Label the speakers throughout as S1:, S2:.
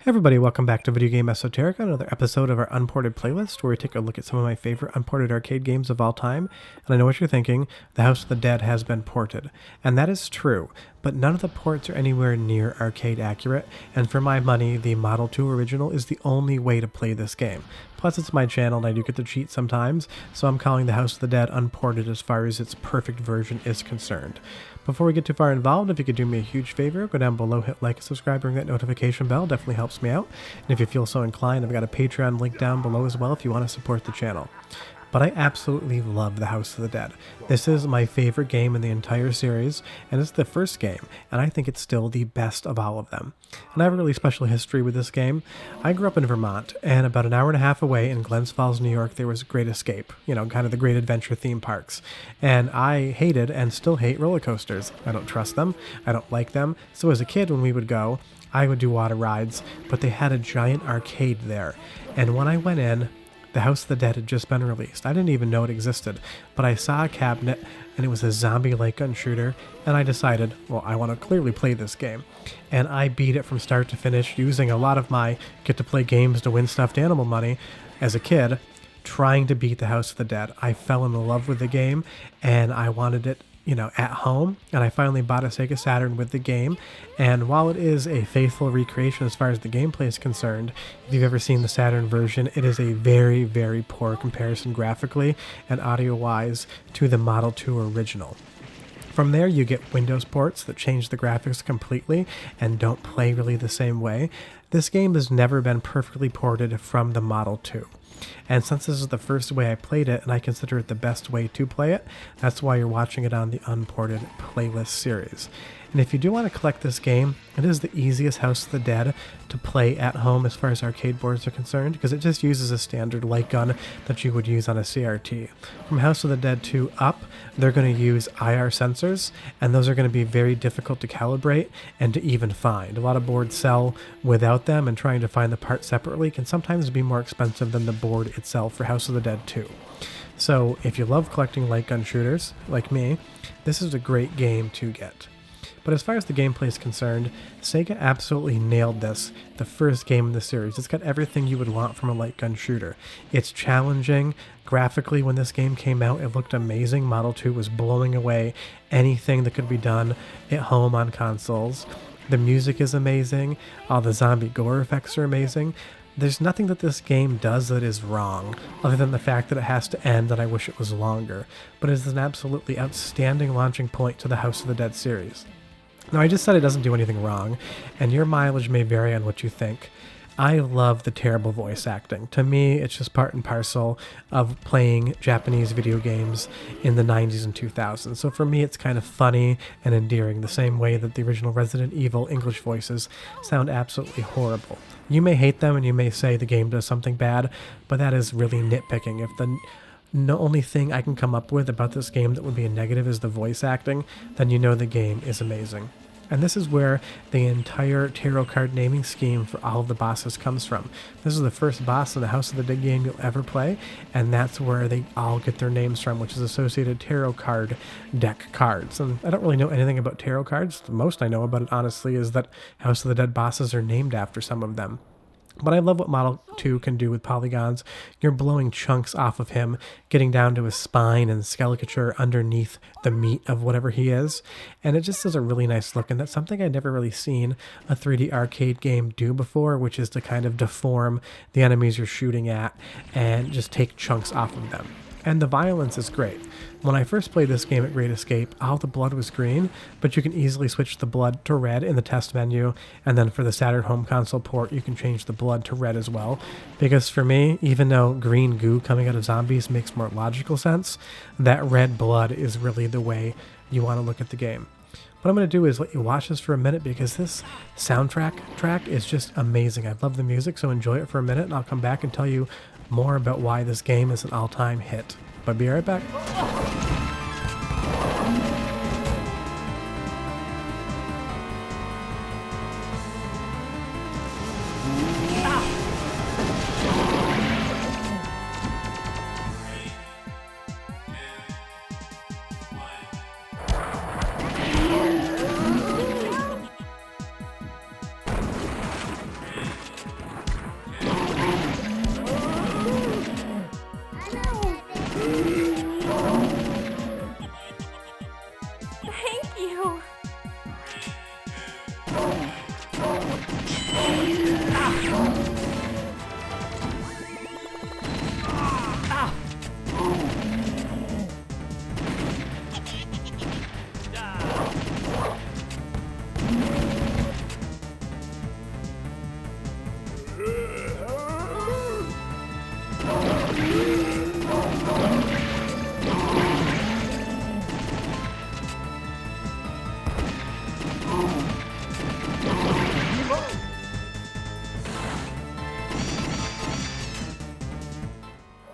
S1: Hey everybody, welcome back to Video Game Esoterica, another episode of our Unported playlist where we take a look at some of my favorite unported arcade games of all time. And I know what you're thinking, The House of the Dead has been ported. And that is true, but none of the ports are anywhere near arcade accurate, and for my money, the Model 2 original is the only way to play this game. Plus it's my channel and I do get to cheat sometimes, so I'm calling The House of the Dead unported as far as its perfect version is concerned. Before we get too far involved, if you could do me a huge favor, go down below, hit like and subscribe, ring that notification bell, definitely helps me out. And if you feel so inclined, I've got a Patreon link down below as well if you want to support the channel. But I absolutely love The House of the Dead. This is my favorite game in the entire series, and it's the first game, and I think it's still the best of all of them. And I have a really special history with this game. I grew up in Vermont, and about an hour and a half away in Glens Falls, New York, there was Great Escape, kind of the Great Adventure theme parks. And I hated and still hate roller coasters. I don't trust them, I don't like them, so as a kid when we would go, I would do water rides, but they had a giant arcade there. And when I went in, The House of the Dead had just been released. I didn't even know it existed, but I saw a cabinet and it was a zombie light gun shooter, and I decided, well, I want to clearly play this game. And I beat it from start to finish using a lot of my get to play games to win stuffed animal money as a kid, trying to beat The House of the Dead. I fell in love with the game and I wanted it at home, and I finally bought a Sega Saturn with the game. And while it is a faithful recreation as far as the gameplay is concerned, if you've ever seen the Saturn version, it is a very, very poor comparison graphically and audio-wise to the Model 2 original. From there, you get Windows ports that change the graphics completely and don't play really the same way. This game has never been perfectly ported from the Model 2. And since this is the first way I played it, and I consider it the best way to play it, that's why you're watching it on the Unported playlist series. And if you do want to collect this game, it is the easiest House of the Dead to play at home as far as arcade boards are concerned, because it just uses a standard light gun that you would use on a CRT. From House of the Dead 2 up, they're going to use IR sensors, and those are going to be very difficult to calibrate and to even find. A lot of boards sell without them, and trying to find the parts separately can sometimes be more expensive than the board itself for House of the Dead 2. So if you love collecting light gun shooters, like me, this is a great game to get. But as far as the gameplay is concerned, Sega absolutely nailed this, the first game in the series. It's got everything you would want from a light gun shooter. It's challenging. Graphically, when this game came out, it looked amazing. Model 2 was blowing away anything that could be done at home on consoles. The music is amazing. All the zombie gore effects are amazing. There's nothing that this game does that is wrong, other than the fact that it has to end and I wish it was longer. But it is an absolutely outstanding launching point to the House of the Dead series. Now, I just said it doesn't do anything wrong, and your mileage may vary on what you think. I love the terrible voice acting. To me, it's just part and parcel of playing Japanese video games in the 90s and 2000s. So for me, it's kind of funny and endearing, the same way that the original Resident Evil English voices sound absolutely horrible. You may hate them and you may say the game does something bad, but that is really nitpicking. If the only thing I can come up with about this game that would be a negative is the voice acting, then you know the game is amazing. And this is where the entire tarot card naming scheme for all of the bosses comes from. This is the first boss in the House of the Dead game you'll ever play, and that's where they all get their names from, which is associated tarot card deck cards. And I don't really know anything about tarot cards. The most I know about it, honestly, is that House of the Dead bosses are named after some of them. But I love what Model 2 can do with polygons. You're blowing chunks off of him, getting down to his spine and skeleton underneath the meat of whatever he is. And it just is a really nice look, and that's something I'd never really seen a 3D arcade game do before, which is to kind of deform the enemies you're shooting at and just take chunks off of them. And the violence is great. When I first played this game at Great Escape, all the blood was green, but you can easily switch the blood to red in the test menu, and then for the Saturn home console port, you can change the blood to red as well. Because for me, even though green goo coming out of zombies makes more logical sense, that red blood is really the way you want to look at the game. What I'm going to do is let you watch this for a minute, because this soundtrack track is just amazing. I love the music, so enjoy it for a minute, and I'll come back and tell you more about why this game is an all-time hit. But be right back.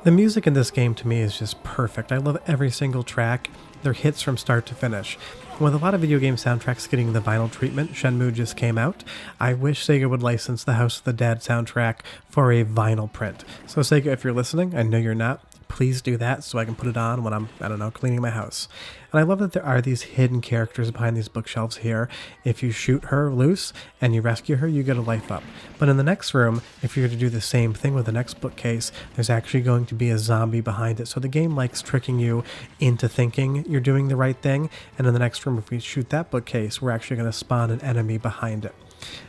S1: The music in this game to me is just perfect. I love every single track. They're hits from start to finish. With a lot of video game soundtracks getting the vinyl treatment, Shenmue just came out. I wish Sega would license the House of the Dead soundtrack for a vinyl print. So Sega, if you're listening, I know you're not, please do that so I can put it on when I'm, I don't know, cleaning my house. And I love that there are these hidden characters behind these bookshelves here. If you shoot her loose and you rescue her, you get a life up. But in the next room, if you're to do the same thing with the next bookcase, there's actually going to be a zombie behind it. So the game likes tricking you into thinking you're doing the right thing. And in the next room, if we shoot that bookcase, we're actually going to spawn an enemy behind it.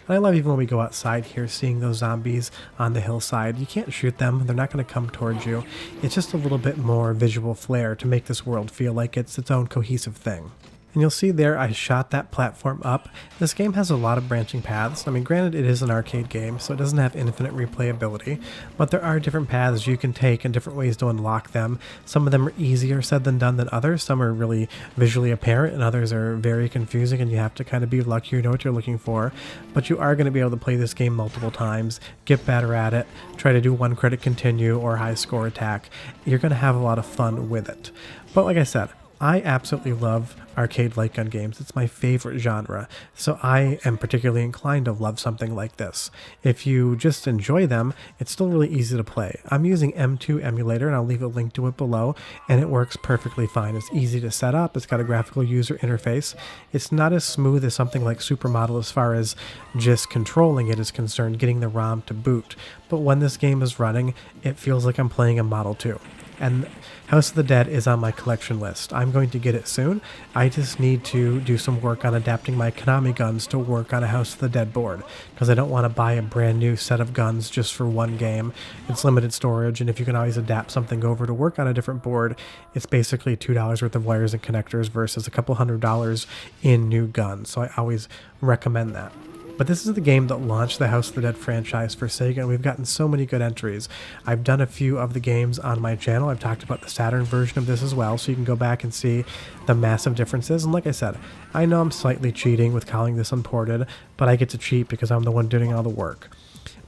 S1: And I love even when we go outside here, seeing those zombies on the hillside. You can't shoot them. They're not going to come towards you. It's just a little bit more visual flair to make this world feel like it's its own cohesive thing. And you'll see there I shot that platform up. This game has a lot of branching paths. I mean, granted, it is an arcade game, so it doesn't have infinite replayability, but there are different paths you can take and different ways to unlock them. Some of them are easier said than done than others. Some are really visually apparent, and others are very confusing, and you have to kind of be lucky or know what you're looking for. But you are going to be able to play this game multiple times, get better at it, try to do one credit continue or high score attack. You're going to have a lot of fun with it. But like I said, I absolutely love arcade light gun games. It's my favorite genre, so I am particularly inclined to love something like this. If you just enjoy them, it's still really easy to play. I'm using M2 Emulator, and I'll leave a link to it below, and it works perfectly fine. It's easy to set up, it's got a graphical user interface. It's not as smooth as something like Supermodel as far as just controlling it is concerned, getting the ROM to boot, but when this game is running, it feels like I'm playing a Model 2. And House of the Dead is on my collection list. I'm going to get it soon. I just need to do some work on adapting my Konami guns to work on a House of the Dead board, because I don't want to buy a brand new set of guns just for one game. It's limited storage, and if you can always adapt something over to work on a different board, it's basically $2 worth of wires and connectors versus a couple $100 in new guns. So I always recommend that. But this is the game that launched the House of the Dead franchise for Sega, and we've gotten so many good entries. I've done a few of the games on my channel. I've talked about the Saturn version of this as well, so you can go back and see the massive differences. And like I said, I know I'm slightly cheating with calling this Unported, but I get to cheat because I'm the one doing all the work.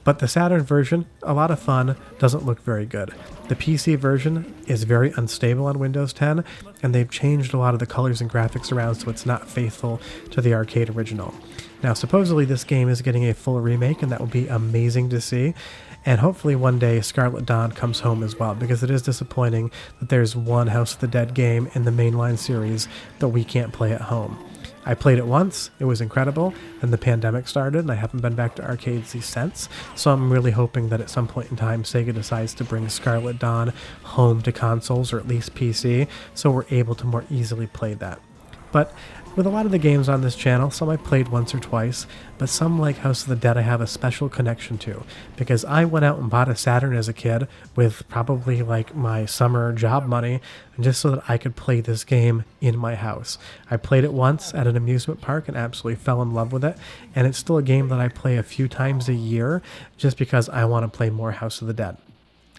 S1: But the Saturn version, a lot of fun, doesn't look very good. The PC version is very unstable on Windows 10, and they've changed a lot of the colors and graphics around so it's not faithful to the arcade original. Now, supposedly this game is getting a full remake, and that will be amazing to see. And hopefully one day Scarlet Dawn comes home as well, because it is disappointing that there's one House of the Dead game in the mainline series that we can't play at home. I played it once, it was incredible, then the pandemic started, and I haven't been back to arcades since, so I'm really hoping that at some point in time Sega decides to bring Scarlet Dawn home to consoles, or at least PC, so we're able to more easily play that. But with a lot of the games on this channel, some I played once or twice, but some like House of the Dead I have a special connection to, because I went out and bought a Saturn as a kid with probably like my summer job money, just so that I could play this game in my house. I played it once at an amusement park and absolutely fell in love with it, and it's still a game that I play a few times a year just because I want to play more House of the Dead.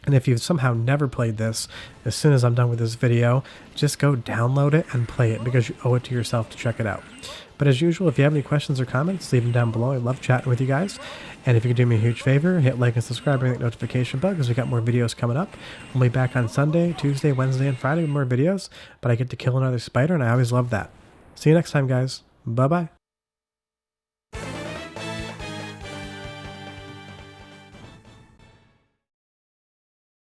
S1: And if you've somehow never played this, as soon as I'm done with this video, just go download it and play it, because you owe it to yourself to check it out. But as usual, if you have any questions or comments, leave them down below. I love chatting with you guys. And if you could do me a huge favor, hit like and subscribe, ring that notification bell, because we got more videos coming up. We'll be back on Sunday, Tuesday, Wednesday, and Friday with more videos. But I get to kill another spider, and I always love that. See you next time, guys. Bye-bye.